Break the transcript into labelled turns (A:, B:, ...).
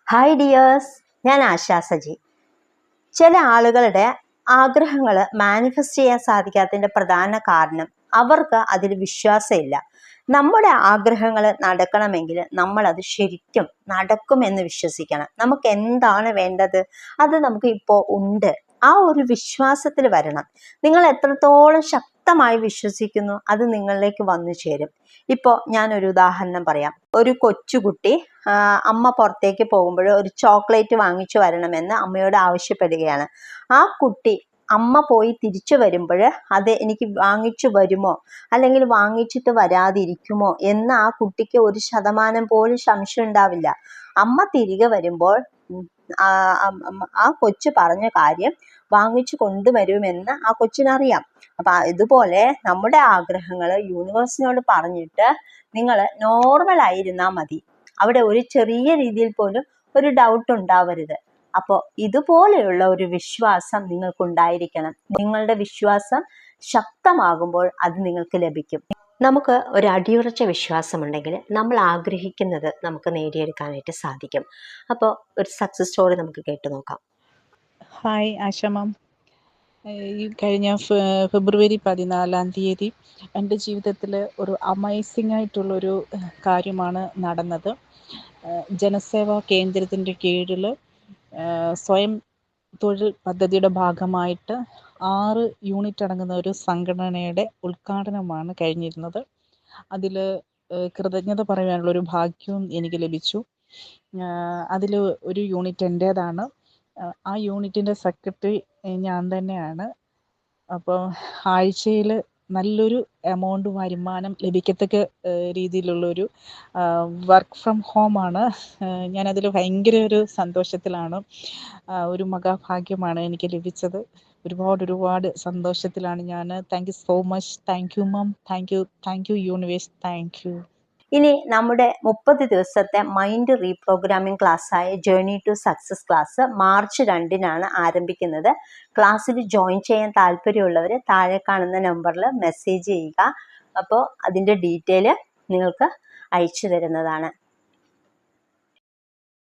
A: Hi dears, ഞാൻ ആശാ സജി. ചില ആളുകളുടെ ആഗ്രഹങ്ങൾ മാനിഫെസ്റ്റ് ചെയ്യാൻ സാധിക്കാത്തതിൻ്റെ പ്രധാന കാരണം അവർക്ക് അതിൽ വിശ്വാസമില്ല. നമ്മുടെ ആഗ്രഹങ്ങൾ നടക്കണമെങ്കിൽ നമ്മളത് ശരിക്കും നടക്കുമെന്ന് വിശ്വസിക്കണം. നമുക്ക് എന്താണ് വേണ്ടത് അത് നമുക്ക് ഇപ്പോൾ ഉണ്ട്. ആ ഒരു വിശ്വാസത്തിൽ വരണം. നിങ്ങൾ എത്രത്തോളം ശക്തമായി വിശ്വസിക്കുന്നു അത് നിങ്ങളിലേക്ക് വന്നു ചേരും. ഇപ്പോൾ ഞാനൊരു ഉദാഹരണം പറയാം. ഒരു കൊച്ചുകുട്ടി അമ്മ പുറത്തേക്ക് പോകുമ്പോൾ ഒരു ചോക്ലേറ്റ് വാങ്ങിച്ചു വരണമെന്ന് അമ്മയോട് ആവശ്യപ്പെടുകയാണ്. ആ കുട്ടി അമ്മ പോയി തിരിച്ചു വരുമ്പോൾ അത് എനിക്ക് വാങ്ങിച്ചു വരുമോ അല്ലെങ്കിൽ വാങ്ങിച്ചിട്ട് വരാതിരിക്കുമോ എന്ന് ആ കുട്ടിക്ക് 1% പോലും സംശയം ഉണ്ടാവില്ല. അമ്മ തിരികെ വരുമ്പോൾ ആ കൊച്ചു പറഞ്ഞ കാര്യം വാങ്ങിച്ചു കൊണ്ടുവരുമെന്ന് ആ കൊച്ചിനറിയാം. അപ്പൊ ഇതുപോലെ നമ്മുടെ ആഗ്രഹങ്ങൾ യൂണിവേഴ്സിനോട് പറഞ്ഞിട്ട് നിങ്ങൾ നോർമൽ ആയിരുന്നാൽ മതി. അവിടെ ഒരു ചെറിയ രീതിയിൽ പോലും ഒരു ഡൗട്ട് ഉണ്ടാവരുത്. അപ്പോൾ ഇതുപോലെയുള്ള ഒരു വിശ്വാസം നിങ്ങൾക്കുണ്ടായിരിക്കണം. നിങ്ങളുടെ വിശ്വാസം ശക്തമാകുമ്പോൾ അത് നിങ്ങൾക്ക് ലഭിക്കും. നമുക്ക് ഒരു അടിയുറച്ച വിശ്വാസമുണ്ടെങ്കിൽ നമ്മൾ ആഗ്രഹിക്കുന്നത് നമുക്ക് നേടിയെടുക്കാനായിട്ട് സാധിക്കും. അപ്പോൾ ഒരു സക്സസ് സ്റ്റോറി നമുക്ക് കേട്ടു നോക്കാം.
B: ഹായ് ആശ മാം, ഈ കഴിഞ്ഞ ഫെബ്രുവരി 14 എൻ്റെ ജീവിതത്തിൽ ഒരു അമേസിംഗ് ആയിട്ടുള്ളൊരു കാര്യമാണ് നടന്നത്. ജനസേവാ കേന്ദ്രത്തിൻ്റെ കീഴിൽ സ്വയം തൊഴിൽ പദ്ധതിയുടെ ഭാഗമായിട്ട് 6 യൂണിറ്റ് അടങ്ങുന്ന ഒരു സംഘടനയുടെ ഉദ്ഘാടനമാണ് കഴിഞ്ഞിരുന്നത്. അതിൽ കൃതജ്ഞത പറയാനുള്ളൊരു ഭാഗ്യവും എനിക്ക് ലഭിച്ചു. അതിൽ ഒരു യൂണിറ്റ് എൻ്റേതാണ്. ആ യൂണിറ്റിൻ്റെ സെക്രട്ടറി ഞാൻ തന്നെയാണ്. അപ്പോൾ ആഴ്ചയിൽ നല്ലൊരു എമൗണ്ട് വരുമാനം ലഭിക്കത്തക്ക രീതിയിലുള്ളൊരു വർക്ക് ഫ്രം ഹോമാണ്. ഞാനതിൽ ഭയങ്കര ഒരു സന്തോഷത്തിലാണ്. ഒരു മഹാഭാഗ്യമാണ് എനിക്ക് ലഭിച്ചത്. ഒരുപാട് സന്തോഷത്തിലാണ് ഞാൻ. Thank you so much. Thank you ma'am. Thank you universe. Thank you.
A: ഇനി നമ്മുടെ 30 ദിവസത്തെ മൈൻഡ് റീപ്രോഗ്രാമിംഗ് ക്ലാസ്സായ journey to success class March 2 ആരംഭിക്കുന്നത്. ക്ലാസ്സിൽ ജോയിൻ ചെയ്യാൻ താല്പര്യമുള്ളവർ താഴെ കാണുന്ന നമ്പറിൽ മെസ്സേജ് ചെയ്യുക. അപ്പോൾ അതിൻ്റെ ഡീറ്റെയിൽ നിങ്ങൾക്ക് അയച്ചു തരുന്നതാണ്.